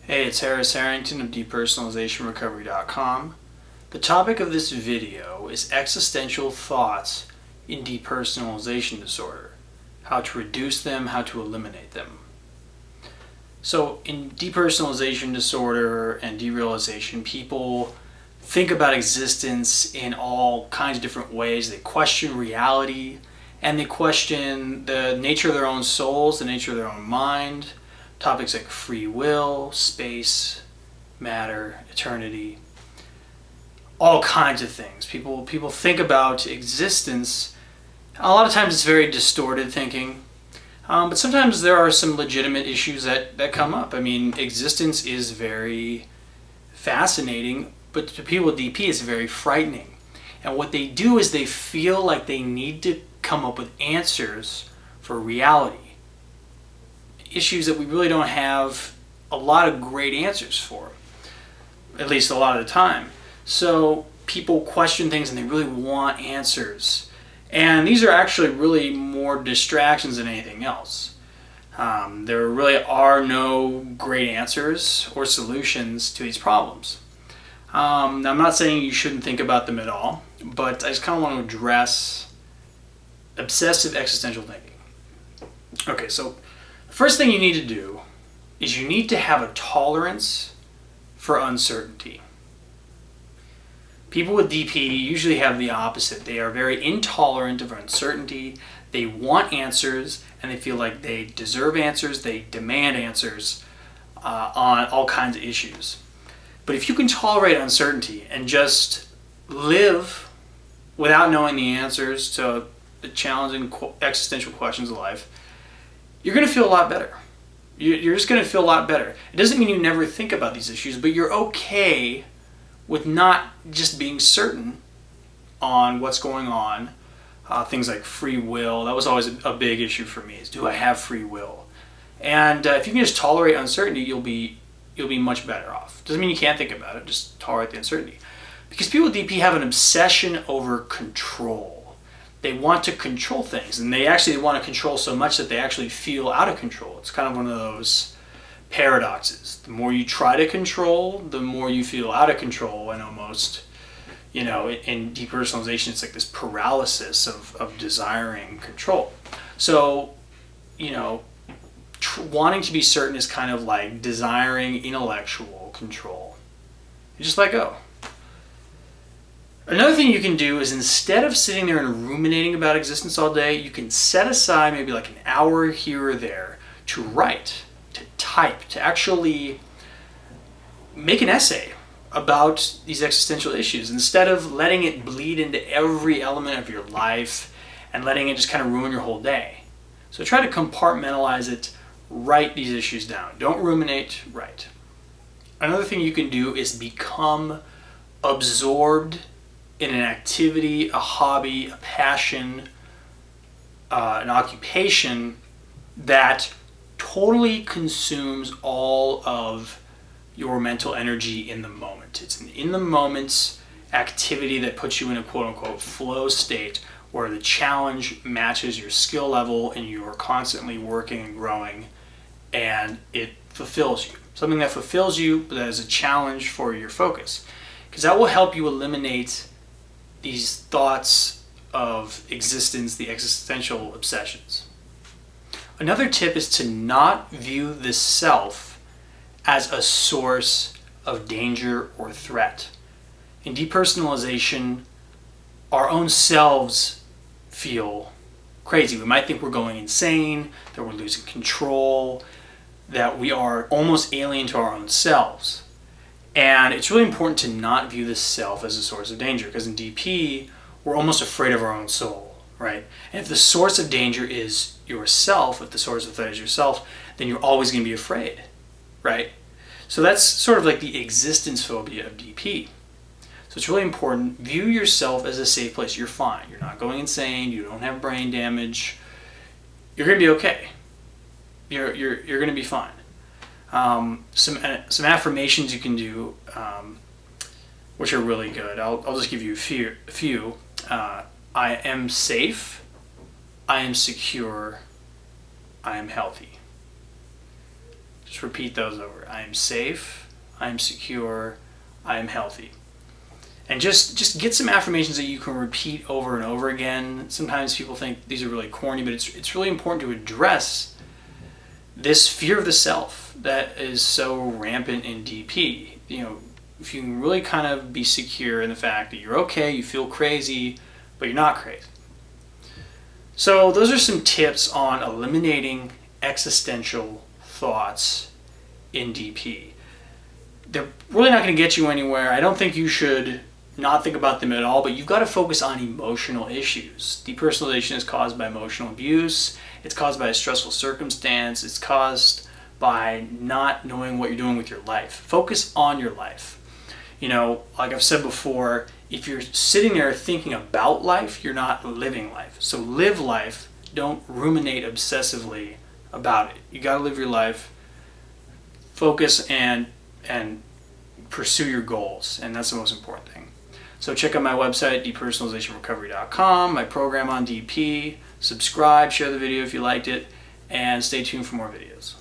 Hey, it's Harris Harrington of depersonalizationrecovery.com. The topic of this video is existential thoughts in depersonalization disorder, how to reduce them, how to eliminate them. So in depersonalization disorder and derealization, people think about existence in all kinds of different ways. They question reality, and they question the nature of their own souls, the nature of their own mind, topics like free will, space, matter, eternity, all kinds of things. People think about existence. A lot of times it's very distorted thinking, but sometimes there are some legitimate issues that come up. I mean, existence is very fascinating, but to people with DP it's very frightening. And what they do is they feel like they need to come up with answers for reality. Issues that we really don't have a lot of great answers for, at least a lot of the time. So people question things and they really want answers. And these are actually really more distractions than anything else. There really are no great answers or solutions to these problems. Now, I'm not saying you shouldn't think about them at all, but I just kind of want to address obsessive existential thinking. Okay, so the first thing you need to do is you need to have a tolerance for uncertainty. People with DP usually have the opposite. They are very intolerant of uncertainty. They want answers, and they feel like they deserve answers. They demand answers on all kinds of issues. But if you can tolerate uncertainty and just live without knowing the answers to the challenging existential questions of life, you're going to feel a lot better. You're just going to feel a lot better. It doesn't mean you never think about these issues, but you're okay with not just being certain on what's going on. Things like free will, that was always a big issue for me, is do I have free will? And if you can just tolerate uncertainty, you'll be much better off. Doesn't mean you can't think about it, just tolerate the uncertainty. Because people with DP have an obsession over control. They want to control things, and they want to control so much that they actually feel out of control. It's kind of one of those paradoxes. The more you try to control, the more you feel out of control, and almost, in depersonalization, it's like this paralysis of desiring control. So, wanting to be certain is kind of like desiring intellectual control. You just let go. Another thing you can do is, instead of sitting there and ruminating about existence all day, you can set aside maybe like an hour here or there to write, to type, to actually make an essay about these existential issues, instead of letting it bleed into every element of your life and letting it just kind of ruin your whole day. So try to compartmentalize it, write these issues down. Don't ruminate, write. Another thing you can do is become absorbed in an activity, a hobby, a passion, an occupation that totally consumes all of your mental energy in the moment. It's an in the moment activity that puts you in a quote-unquote flow state where the challenge matches your skill level and you are constantly working and growing, and it fulfills you. Something that fulfills you, but that is a challenge for your focus. Because that will help you eliminate these thoughts of existence, the existential obsessions. Another tip is to not view the self as a source of danger or threat. In depersonalization, our own selves feel crazy. We might think we're going insane, that we're losing control, that we are almost alien to our own selves. And it's really important to not view the self as a source of danger, because in DP, we're almost afraid of our own soul, right? And if the source of danger is yourself, if the source of threat is yourself, then you're always going to be afraid, right? So that's sort of like the existence phobia of DP. So it's really important, view yourself as a safe place. You're fine. You're not going insane. You don't have brain damage. You're going to be okay. You're going to be fine. Some affirmations you can do, which are really good. I'll just give you a few. I am safe. I am secure. I am healthy. Just repeat those over. I am safe, I am secure, I am healthy. And just get some affirmations that you can repeat over and over again. Sometimes people think these are really corny, but it's really important to address this fear of the self that is so rampant in DP. If you can really kind of be secure in the fact that you're okay, you feel crazy, but you're not crazy. So those are some tips on eliminating existential thoughts in DP. They're really not going to get you anywhere. I don't think you should not think about them at all, but you've got to focus on emotional issues. Depersonalization is caused by emotional abuse. It's caused by a stressful circumstance. It's caused by not knowing what you're doing with your life. Focus on your life. Like I've said before, if you're sitting there thinking about life, you're not living life. So live life. Don't ruminate obsessively about it. You got to live your life. Focus and pursue your goals, and that's the most important thing. So check out my website, depersonalizationrecovery.com, my program on DP. Subscribe, share the video if you liked it, and stay tuned for more videos.